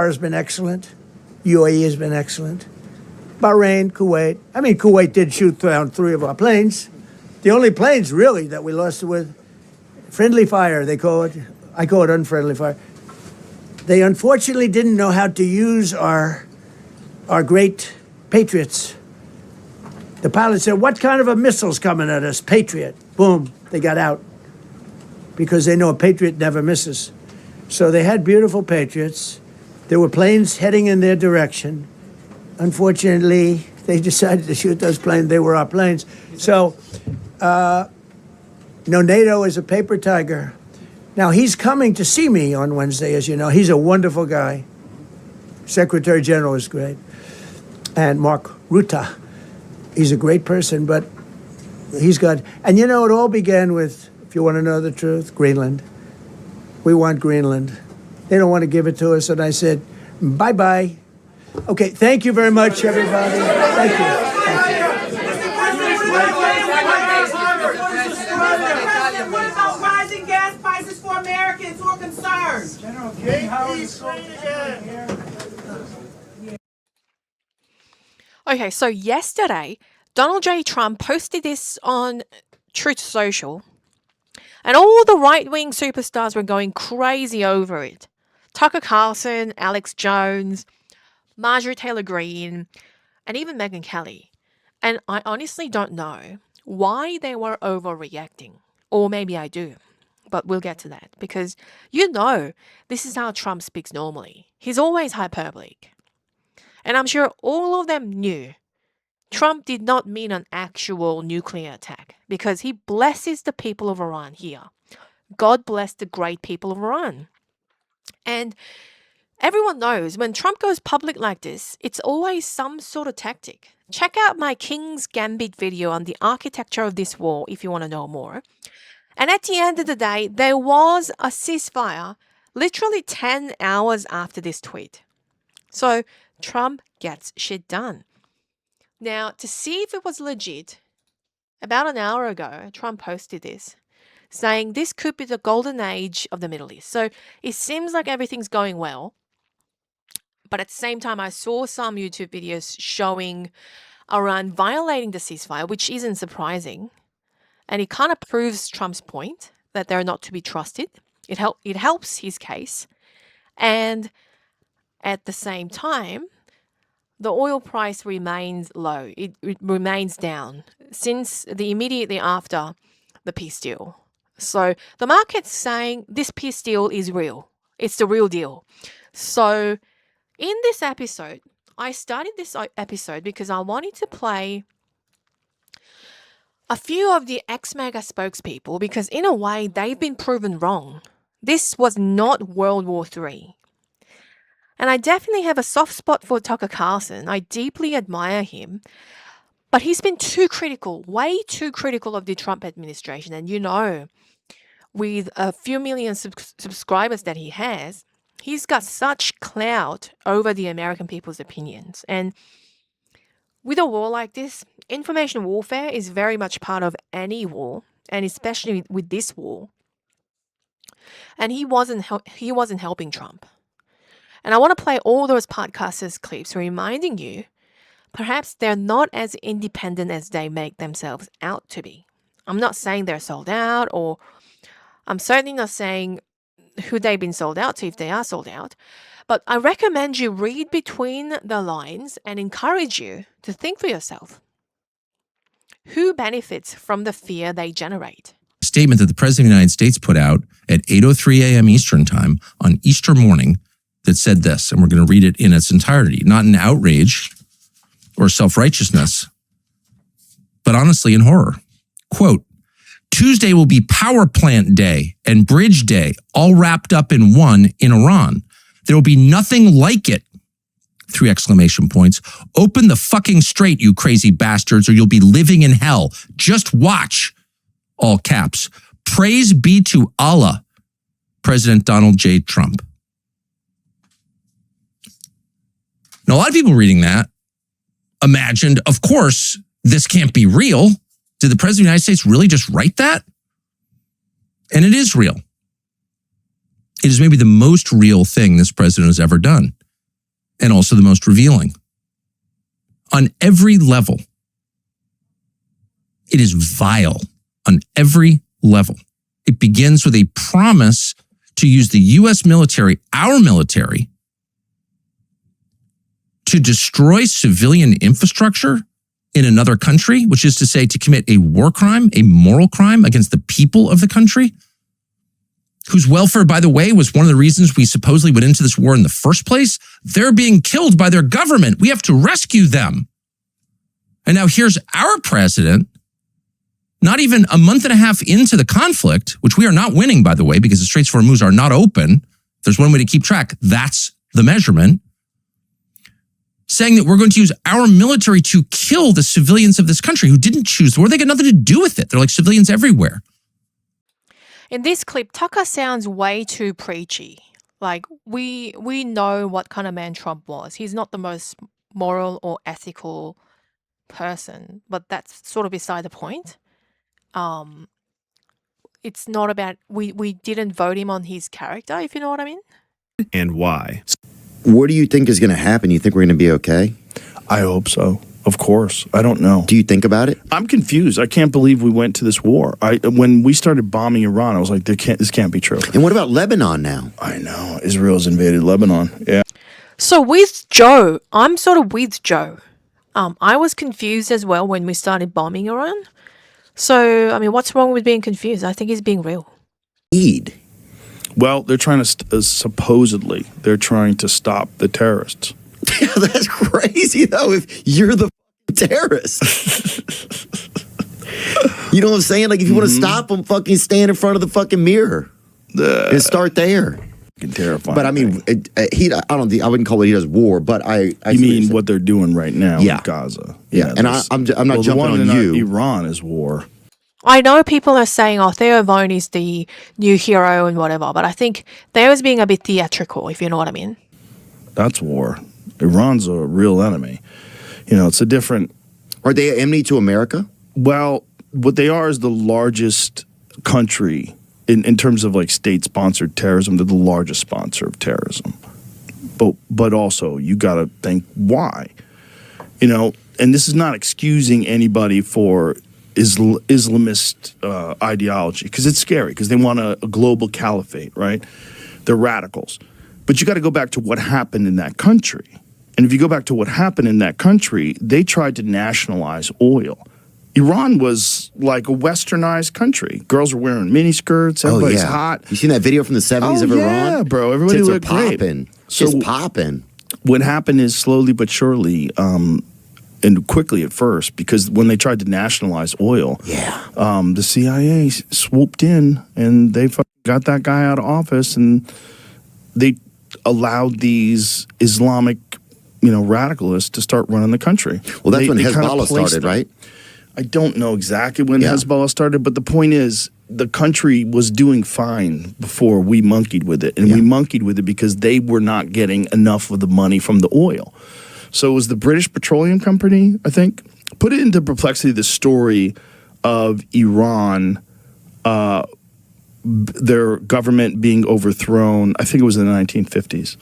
has been excellent. UAE has been excellent. Bahrain, Kuwait. I mean, Kuwait did shoot down 3 of our planes. The only planes, really, that we lost with friendly fire, they call it. I call it unfriendly fire. They unfortunately didn't know how to use our great Patriots. The pilot said, what kind of a missile's coming at us? Patriot. Boom, they got out. Because they know a Patriot never misses. So they had beautiful Patriots. There were planes heading in their direction. Unfortunately, they decided to shoot those planes. They were our planes. So, NATO is a paper tiger. Now, he's coming to see me on Wednesday, as you know. He's a wonderful guy. Secretary General is great. And Mark Rutte, he's a great person, but he's got... And it all began with, if you want to know the truth, Greenland. We want Greenland. They don't want to give it to us. And I said, bye-bye. Okay, thank you very much, everybody. Thank you. What about rising gas prices for Americans who are concerned? General, okay, so yesterday, Donald J. Trump posted this on Truth Social, and all the right-wing superstars were going crazy over it. Tucker Carlson, Alex Jones, Marjorie Taylor Greene, and even Megyn Kelly. And I honestly don't know why they were overreacting. Or maybe I do. But we'll get to that. Because this is how Trump speaks normally. He's always hyperbolic. And I'm sure all of them knew Trump did not mean an actual nuclear attack. Because he blesses the people of Iran here. God bless the great people of Iran. And everyone knows when Trump goes public like this, it's always some sort of tactic. Check out my King's Gambit video on the architecture of this war if you want to know more. And at the end of the day, there was a ceasefire literally 10 hours after this tweet. So Trump gets shit done. Now, to see if it was legit, about an hour ago, Trump posted this, saying this could be the golden age of the Middle East. So it seems like everything's going well. But at the same time, I saw some YouTube videos showing Iran violating the ceasefire, which isn't surprising. And it kind of proves Trump's point that they're not to be trusted. It helps his case. And at the same time, the oil price remains low. It remains down since immediately after the peace deal. So the market's saying this peace deal is real. It's the real deal. So in this episode, I started this episode because I wanted to play a few of the ex-MAGA spokespeople because in a way they've been proven wrong. This was not World War III. And I definitely have a soft spot for Tucker Carlson. I deeply admire him. But he's been too critical, way too critical of the Trump administration. And with a few million subscribers that he has, he's got such clout over the American people's opinions. And with a war like this, information warfare is very much part of any war, and especially with this war. And he wasn't helping Trump. And I want to play all those podcasters' clips reminding you, perhaps they're not as independent as they make themselves out to be. I'm not saying they're sold out, or I'm certainly not saying who they've been sold out to if they are sold out. But I recommend you read between the lines and encourage you to think for yourself. Who benefits from the fear they generate? Statement that the President of the United States put out at 8:03 a.m. Eastern Time on Easter morning that said this, and we're going to read it in its entirety, not in outrage or self-righteousness, but honestly in horror. Quote, Tuesday will be power plant day and bridge day, all wrapped up in one in Iran. There will be nothing like it. 3 exclamation points. Open the fucking Strait, you crazy bastards, or you'll be living in hell. Just watch. All caps. Praise be to Allah. President Donald J. Trump. Now, a lot of people reading that imagined, of course, this can't be real. Did the President of the United States really just write that? And it is real. It is maybe the most real thing this president has ever done. and also the most revealing. On every level, it is vile on every level. It begins with a promise to use the U.S. military, our military, to destroy civilian infrastructure in another country, which is to say to commit a war crime, a moral crime against the people of the country, whose welfare, by the way, was one of the reasons we supposedly went into this war in the first place. They're being killed by their government. We have to rescue them. And now here's our president, not even a month and a half into the conflict, which we are not winning, by the way, because the Straits of Hormuz are not open. There's one way to keep track. That's the measurement. Saying that we're going to use our military to kill the civilians of this country who didn't choose the war. They got nothing to do with it. They're like civilians everywhere. In this clip, Tucker sounds way too preachy. Like, we know what kind of man Trump was. He's not the most moral or ethical person, but that's sort of beside the point. It's not about, we didn't vote him on his character, if you know what I mean. And why? What do you think is going to happen? You think we're going to be okay? I hope so. Of course. I don't know. Do you think about it? I'm confused. I can't believe we went to this war. When we started bombing Iran, I was like, this can't be true. And what about Lebanon now? I know. Israel's invaded Lebanon. Yeah. So with Joe, I'm sort of with Joe. I was confused as well when we started bombing Iran. So, I mean, what's wrong with being confused? I think he's being real. Eid. Well, they're trying to, supposedly, they're trying to stop the terrorists. Yeah, that's crazy, though, if you're the terrorist. You know what I'm saying? Like, if you want to stop them, fucking stand in front of the fucking mirror and start there. Terrifying. But I mean, I wouldn't call it he does war, but I you mean what they're doing right now in Gaza? Yeah, and I'm not jumping on you. Iran is war. I know people are saying, oh, Theo is the new hero and whatever, but I think Theo's being a bit theatrical, if you know what I mean. That's war. Iran's a real enemy. You know, it's a different... Are they an enemy to America? Well, what they are is the largest country in terms of like state-sponsored terrorism. They're the largest sponsor of terrorism. But also, you got to think why. You know, and this is not excusing anybody for Islamist ideology, because it's scary, because they want a global caliphate, right? They're radicals. But you got to go back to what happened in that country. And if you go back to what happened in that country, they tried to nationalize oil. Iran was like a westernized country. Girls were wearing miniskirts. Everybody's hot. You seen that video from the 70s of Iran? Yeah, bro. Everybody Tits looked are popping. great. Just popping. What happened is slowly but surely, and quickly at first, because when they tried to nationalize oil, the CIA swooped in and they got that guy out of office, and they allowed these Islamic, radicalists to start running the country. Well, that's when Hezbollah started, right? I don't know exactly when Hezbollah started, but the point is the country was doing fine before we monkeyed with it. And we monkeyed with it because they were not getting enough of the money from the oil. So it was the British Petroleum Company, I think. Put it into perplexity, the story of Iran, their government being overthrown. I think it was in the 1950s.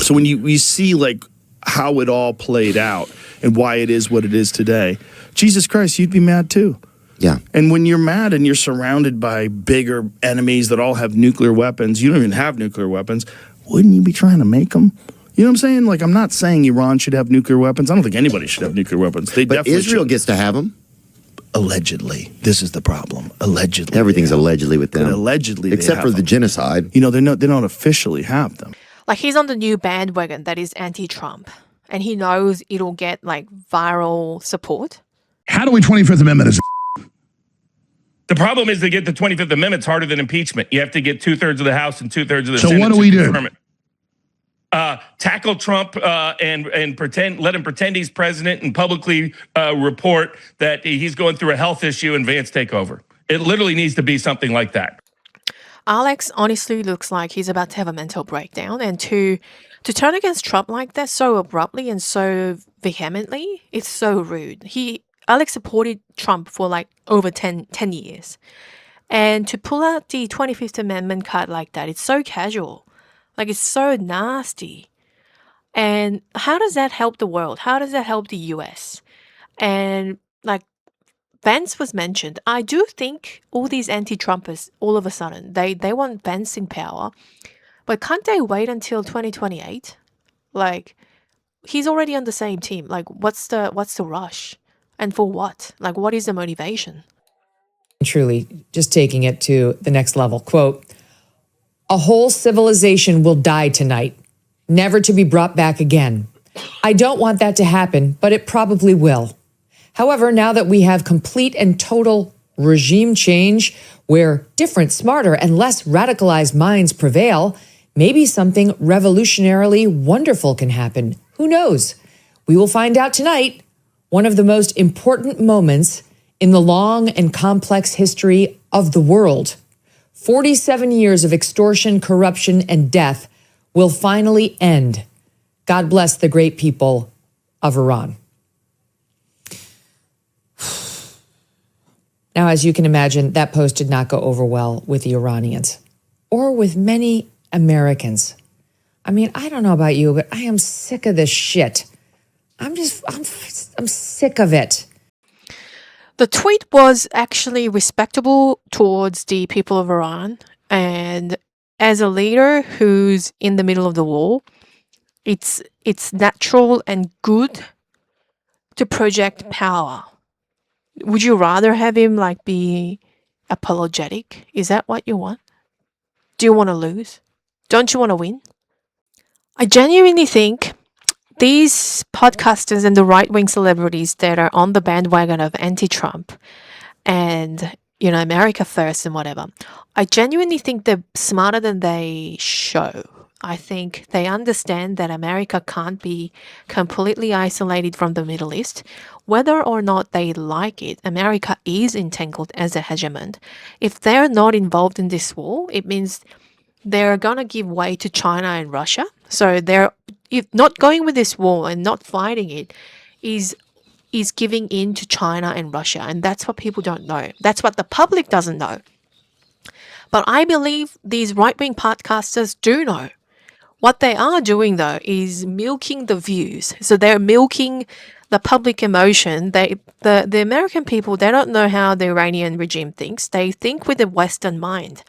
So when you see like how it all played out and why it is what it is today, Jesus Christ, you'd be mad too. Yeah. And when you're mad and you're surrounded by bigger enemies that all have nuclear weapons, you don't even have nuclear weapons, wouldn't you be trying to make them? You know what I'm saying? Like, I'm not saying Iran should have nuclear weapons. I don't think anybody should have nuclear weapons. But Israel gets to have them. Allegedly. This is the problem. Allegedly. Everything's allegedly with them. But allegedly except for the genocide. They don't officially have them. Like, he's on the new bandwagon that is anti-Trump, and he knows it'll get, like, viral support. How do we 25th Amendment is The problem is to get the 25th Amendment is harder than impeachment. You have to get 2/3 of the House and 2/3 of the Senate. So what do we do? Tackle Trump and pretend, let him pretend he's president and publicly report that he's going through a health issue and Vance take over. It literally needs to be something like that. Alex honestly looks like he's about to have a mental breakdown, and to turn against Trump like that so abruptly and so vehemently, it's so rude. Alex supported Trump for like over 10 years. And to pull out the 25th Amendment card like that, it's so casual. Like, it's so nasty. And how does that help the world? How does that help the US? And like Vance was mentioned, I do think all these anti-Trumpers, all of a sudden, they want Vance in power, but can't they wait until 2028? Like, he's already on the same team. Like, what's the rush? And for what? Like, what is the motivation? Truly, just taking it to the next level. Quote, "A whole civilization will die tonight, never to be brought back again. I don't want that to happen, but it probably will. However, now that we have complete and total regime change, where different, smarter, and less radicalized minds prevail, maybe something revolutionarily wonderful can happen. Who knows? We will find out tonight. One of the most important moments in the long and complex history of the world. 47 years of extortion, corruption, and death will finally end. God bless the great people of Iran." Now, as you can imagine, that post did not go over well with the Iranians or with many Americans. I mean, I don't know about you, but I am sick of this shit. I'm sick of it. The tweet was actually respectable towards the people of Iran. And as a leader who's in the middle of the war, it's natural and good to project power. Would you rather have him like be apologetic? Is that what you want? Do you want to lose? Don't you want to win? I genuinely think these podcasters and the right-wing celebrities that are on the bandwagon of anti-Trump and, you know, America first and whatever, I genuinely think they're smarter than they show. I think they understand that America can't be completely isolated from the Middle East. Whether or not they like it, America is entangled as a hegemon. If they're not involved in this war, it means they're going to give way to China and Russia. So if not going with this war and not fighting it is giving in to China and Russia. And that's what people don't know. That's what the public doesn't know. But I believe these right-wing podcasters do know. What they are doing, though, is milking the views. So they're milking the public emotion. The American people, they don't know how the Iranian regime thinks. They think with a Western mind.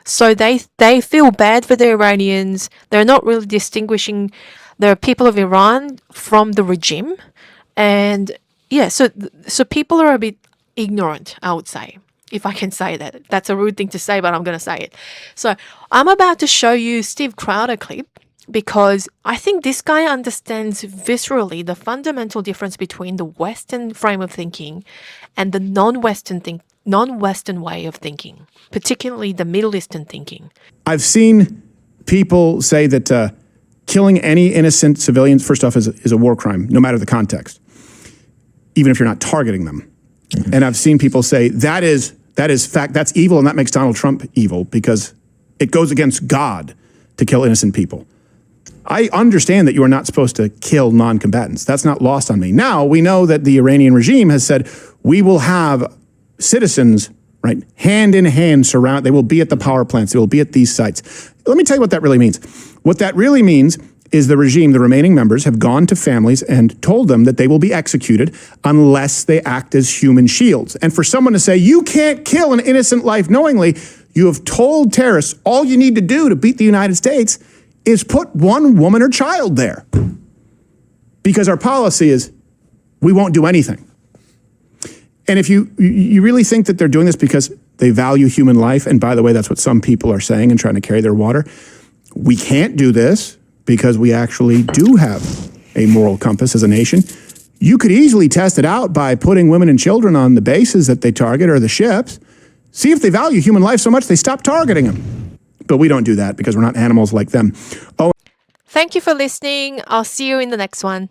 So they feel bad for the Iranians. They're not really distinguishing the people of Iran from the regime. And yeah, so people are a bit ignorant, I would say, if I can say that. That's a rude thing to say, but I'm going to say it. So I'm about to show you Steve Crowder clip because I think this guy understands viscerally the fundamental difference between the Western frame of thinking and the non-Western way of thinking, particularly the Middle Eastern thinking. I've seen people say that killing any innocent civilians, first off, is a war crime, no matter the context, even if you're not targeting them. And I've seen people say that is fact, that's evil, and that makes Donald Trump evil because it goes against God to kill innocent people. I understand that you are not supposed to kill non-combatants. That's not lost on me. Now, we know that the Iranian regime has said we will have citizens, right, hand in hand surround. They will be at the power plants. They will be at these sites. Let me tell you what that really means. What that really means is the regime, the remaining members, have gone to families and told them that they will be executed unless they act as human shields. And for someone to say, you can't kill an innocent life knowingly, you have told terrorists all you need to do to beat the United States is put one woman or child there. Because our policy is, we won't do anything. And if you really think that they're doing this because they value human life, and by the way, that's what some people are saying and trying to carry their water, we can't do this because we actually do have a moral compass as a nation. You could easily test it out by putting women and children on the bases that they target or the ships. See if they value human life so much they stop targeting them. But we don't do that because we're not animals like them. Oh. Thank you for listening. I'll see you in the next one.